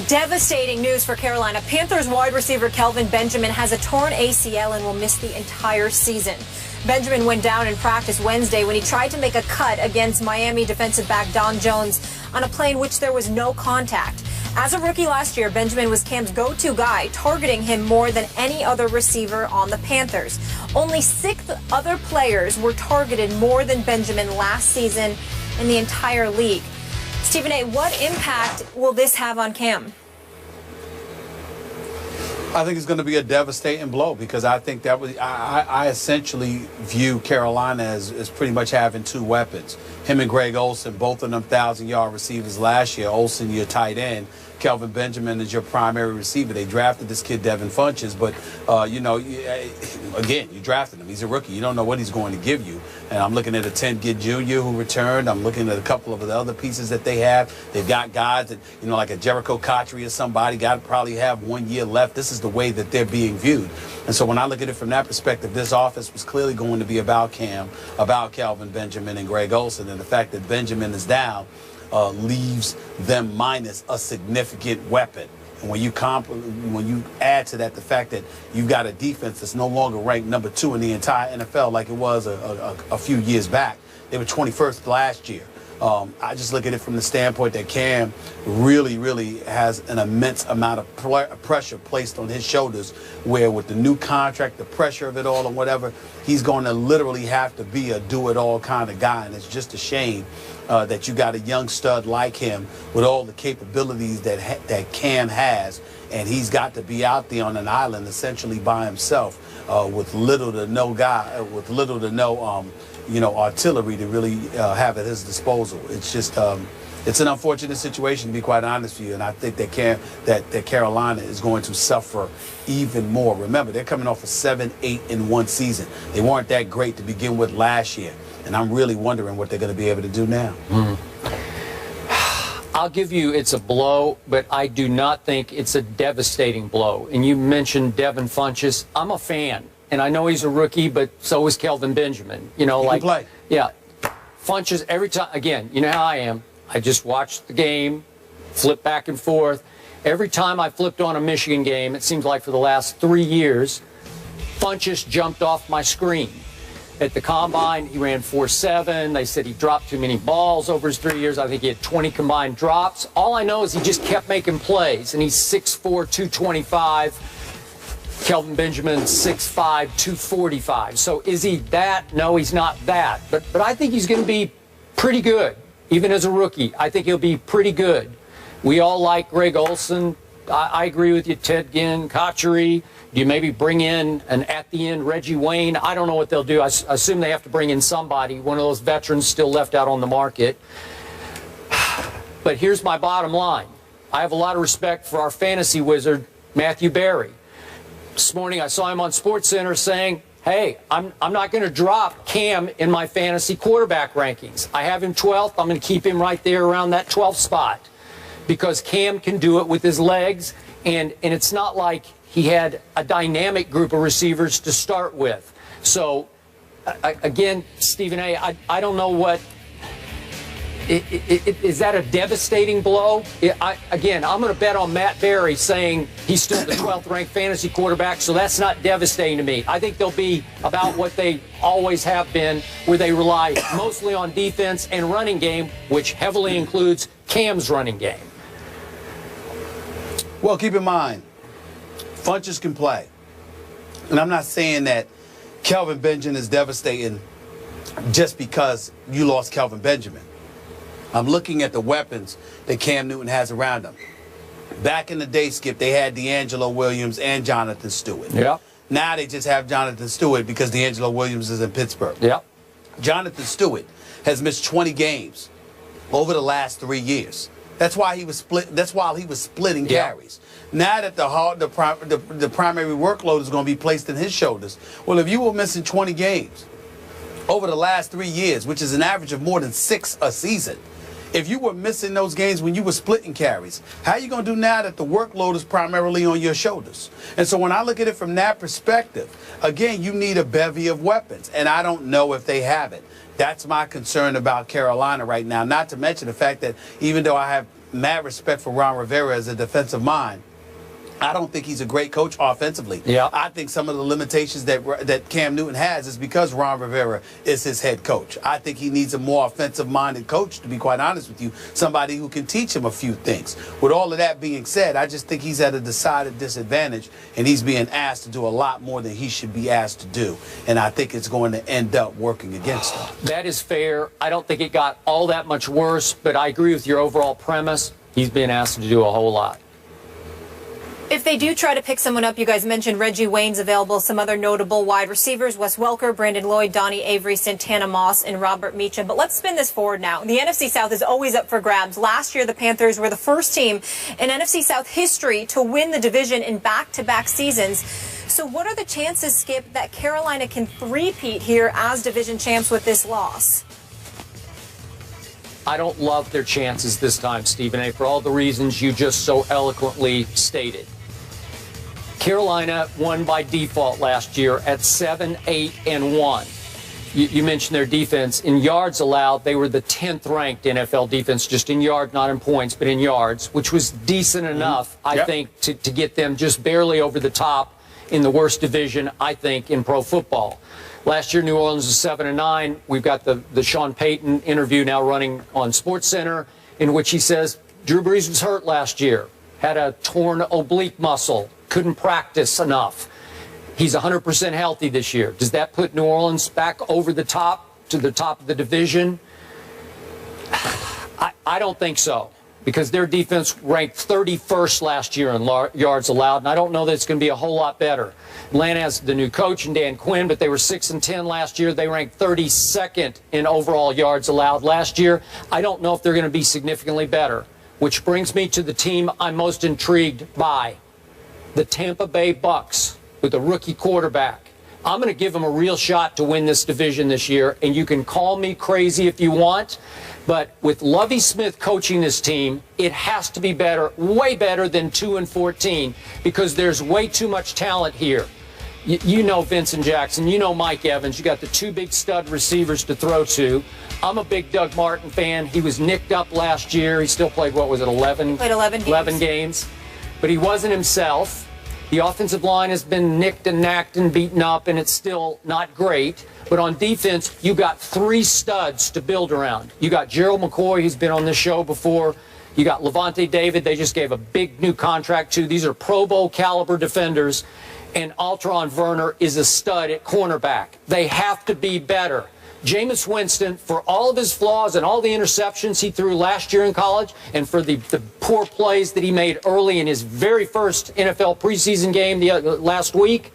Devastating news for Carolina. Panthers wide receiver Kelvin Benjamin has a torn ACL and will miss the entire season. Benjamin went down in practice Wednesday when he tried to make a cut against Miami defensive back Don Jones on a play in which there was no contact. As a rookie last year, Benjamin was Cam's go-to guy, targeting him more than any other receiver on the Panthers. Only 6 other players were targeted more than Benjamin last season in the entire league. Stephen A., what impact will this have on Cam? I think it's going to be a devastating blow because I think that I essentially view Carolina as pretty much having 2 weapons. Him and Greg Olsen, both of them 1,000-yard receivers last year. Olsen, your tight end. Kelvin Benjamin is your primary receiver. They drafted this kid, Devin Funchess, but, again, you drafted him. He's a rookie. You don't know what he's going to give you. And I'm looking at a Ted Ginn Jr. who returned. I'm looking at a couple of the other pieces that they have. They've got guys that, like a Jericho Cotchery or somebody, got to probably have 1 year left. This is the way that they're being viewed. And so when I look at it from that perspective, this offense was clearly going to be about Cam, about Kelvin Benjamin and Greg Olsen. And the fact that Benjamin is down leaves them minus a significant weapon. And when you add to that the fact that you've got a defense that's no longer ranked number 2 in the entire NFL like it was a few years back. They were 21st last year. I just look at it from the standpoint that Cam really has an immense amount of pressure placed on his shoulders, where with the new contract, the pressure of it all and whatever, he's going to literally have to be a do-it-all kind of guy. And it's just a shame that you got a young stud like him with all the capabilities that Cam has, and he's got to be out there on an island essentially by himself with little to no artillery to really have at his disposal. It's just it's an unfortunate situation, to be quite honest with you, and I think that Carolina is going to suffer even more. Remember, they're coming off a 7-8 in one season. They weren't that great to begin with last year, and I'm really wondering what they're going to be able to do now. I'll give you it's a blow, but I do not think it's a devastating blow. And you mentioned Devin Funchess. I'm a fan. And I know he's a rookie, but so is Kelvin Benjamin. He can play. Yeah. Funchess every time. Again, you know how I am. I just watch the game, flip back and forth. Every time I flipped on a Michigan game, it seems like for the last 3 years, Funchess jumped off my screen. At the Combine, he ran 4.7. They said he dropped too many balls over his 3 years. I think he had 20 combined drops. All I know is he just kept making plays, and he's 6'4", 225. Kelvin Benjamin, 6'5", 245. So is he that? No, he's not that. But I think he's going to be pretty good, even as a rookie. I think he'll be pretty good. We all like Greg Olsen. I agree with you, Ted Ginn, Cotchery. Do you maybe bring in an at-the-end Reggie Wayne? I don't know what they'll do. I assume they have to bring in somebody, one of those veterans still left out on the market. But here's my bottom line. I have a lot of respect for our fantasy wizard, Matthew Berry. This morning I saw him on SportsCenter saying, hey, I'm not going to drop Cam in my fantasy quarterback rankings. I have him 12th. I'm going to keep him right there around that 12th spot because Cam can do it with his legs, and it's not like he had a dynamic group of receivers to start with. So, again, Stephen A., I don't know what is that a devastating blow? Again, I'm going to bet on Matt Berry saying he's still the 12th ranked fantasy quarterback, so that's not devastating to me. I think they'll be about what they always have been, where they rely mostly on defense and running game, which heavily includes Cam's running game. Well, keep in mind, Funchess can play. And I'm not saying that Kelvin Benjamin is devastating just because you lost Kelvin Benjamin. I'm looking at the weapons that Cam Newton has around him. Back in the day, Skip, they had D'Angelo Williams and Jonathan Stewart. Yep. Now they just have Jonathan Stewart because D'Angelo Williams is in Pittsburgh. Yep. Jonathan Stewart has missed 20 games over the last 3 years. That's why he was splitting carries. Now that the primary workload is going to be placed in his shoulders. Well, if you were missing 20 games over the last 3 years, which is an average of more than 6 a season, if you were missing those games when you were splitting carries, how are you going to do now that the workload is primarily on your shoulders? And so when I look at it from that perspective, again, you need a bevy of weapons, and I don't know if they have it. That's my concern about Carolina right now, not to mention the fact that even though I have mad respect for Ron Rivera as a defensive mind. I don't think he's a great coach offensively. Yeah. I think some of the limitations that Cam Newton has is because Ron Rivera is his head coach. I think he needs a more offensive-minded coach, to be quite honest with you, somebody who can teach him a few things. With all of that being said, I just think he's at a decided disadvantage, and he's being asked to do a lot more than he should be asked to do. And I think it's going to end up working against him. That is fair. I don't think it got all that much worse, but I agree with your overall premise. He's being asked to do a whole lot. If they do try to pick someone up, you guys mentioned Reggie Wayne's available, some other notable wide receivers, Wes Welker, Brandon Lloyd, Donnie Avery, Santana Moss, and Robert Meacham. But let's spin this forward now. The NFC South is always up for grabs. Last year, the Panthers were the first team in NFC South history to win the division in back-to-back seasons. So what are the chances, Skip, that Carolina can three-peat here as division champs with this loss? I don't love their chances this time, Stephen A., for all the reasons you just so eloquently stated. Carolina won by default last year at 7-8-1. You mentioned their defense. In yards allowed, they were the 10th ranked NFL defense, just in yards, not in points, but in yards, which was decent enough, I think, to get them just barely over the top in the worst division, I think, in pro football. Last year, New Orleans was 7-9. We've got the Sean Payton interview now running on SportsCenter, in which he says Drew Brees was hurt last year, had a torn oblique muscle, couldn't practice enough. He's 100% healthy this year. Does that put New Orleans back over the top, to the top of the division? I don't think so, because their defense ranked 31st last year in yards allowed, and I don't know that it's going to be a whole lot better. Atlanta has the new coach in Dan Quinn, but they were 6-10 last year. They ranked 32nd in overall yards allowed last year. I don't know if they're going to be significantly better, which brings me to the team I'm most intrigued by, the Tampa Bay Bucks, with a rookie quarterback. I'm going to give them a real shot to win this division this year, and you can call me crazy if you want, but with Lovie Smith coaching this team, it has to be better, way better than 2-14, because there's way too much talent here. You know Vincent Jackson, you know Mike Evans, you got the two big stud receivers to throw to. I'm a big Doug Martin fan. He was nicked up last year. He still played, what was it, 11? He played 11 games. But he wasn't himself. The offensive line has been nicked and knacked and beaten up, and it's still not great. But on defense, you got three studs to build around. You got Gerald McCoy, who's been on this show before. You got Levante David. They just gave a big new contract to. These are Pro Bowl caliber defenders. And Altron Werner is a stud at cornerback. They have to be better. Jameis Winston, for all of his flaws and all the interceptions he threw last year in college, and for the poor plays that he made early in his very first NFL preseason game last week,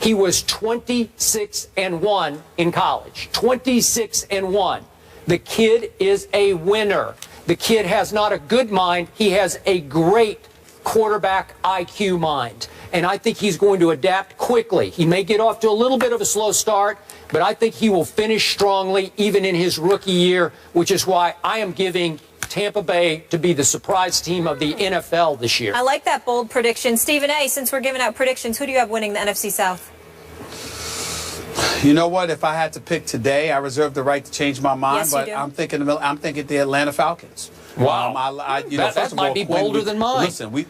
he was 26-1 in college. 26-1. The kid is a winner. The kid has not a good mind. He has a great quarterback IQ mind. And I think he's going to adapt quickly. He may get off to a little bit of a slow start, but I think he will finish strongly even in his rookie year, which is why I am giving Tampa Bay to be the surprise team of the NFL this year. I like that bold prediction. Stephen A., since we're giving out predictions, who do you have winning the NFC South? You know what? If I had to pick today, I reserve the right to change my mind, yes, but I'm thinking the Atlanta Falcons. Wow. That might be bolder than mine. Listen,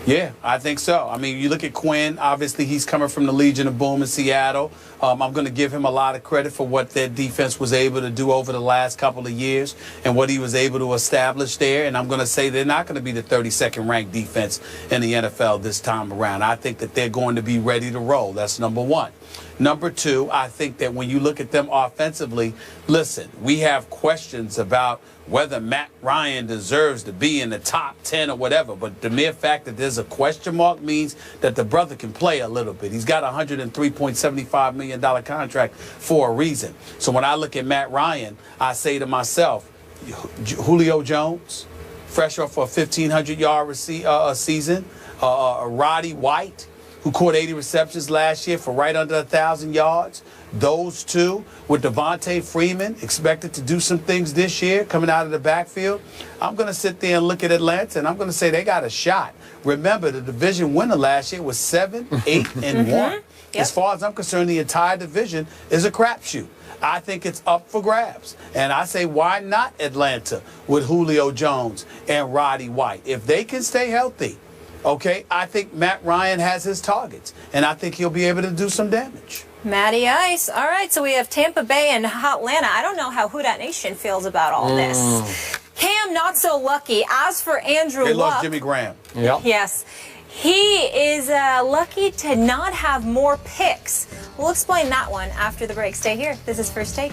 yeah, I think so. I mean, you look at Quinn. Obviously, he's coming from the Legion of Boom in Seattle. I'm going to give him a lot of credit for what their defense was able to do over the last couple of years and what he was able to establish there. And I'm going to say they're not going to be the 32nd ranked defense in the NFL this time around. I think that they're going to be ready to roll. That's number one. Number two, I think that when you look at them offensively, listen, we have questions about whether Matt Ryan deserves to be in the top 10 or whatever, but the mere fact that there's a question mark means that the brother can play a little bit. He's got a $103.75 million contract for a reason. So when I look at Matt Ryan, I say to myself, Julio Jones, fresh off for a 1,500-yard season, Roddy White, who caught 80 receptions last year for right under 1,000 yards. Those two, with Devontae Freeman expected to do some things this year coming out of the backfield, I'm going to sit there and look at Atlanta, and I'm going to say they got a shot. Remember, the division winner last year was 7-8-1. Yep. As far as I'm concerned, the entire division is a crapshoot. I think it's up for grabs. And I say, why not Atlanta with Julio Jones and Roddy White? If they can stay healthy, okay, I think Matt Ryan has his targets, and I think he'll be able to do some damage. Matty Ice. All right, so we have Tampa Bay and Atlanta. I don't know how Who Dat Nation feels about all this. Cam, not so lucky. As for Andrew They Luck, lost Jimmy Graham. Yep. yes, he is lucky to not have more picks. We'll explain that one after the break. Stay here. This is First Take.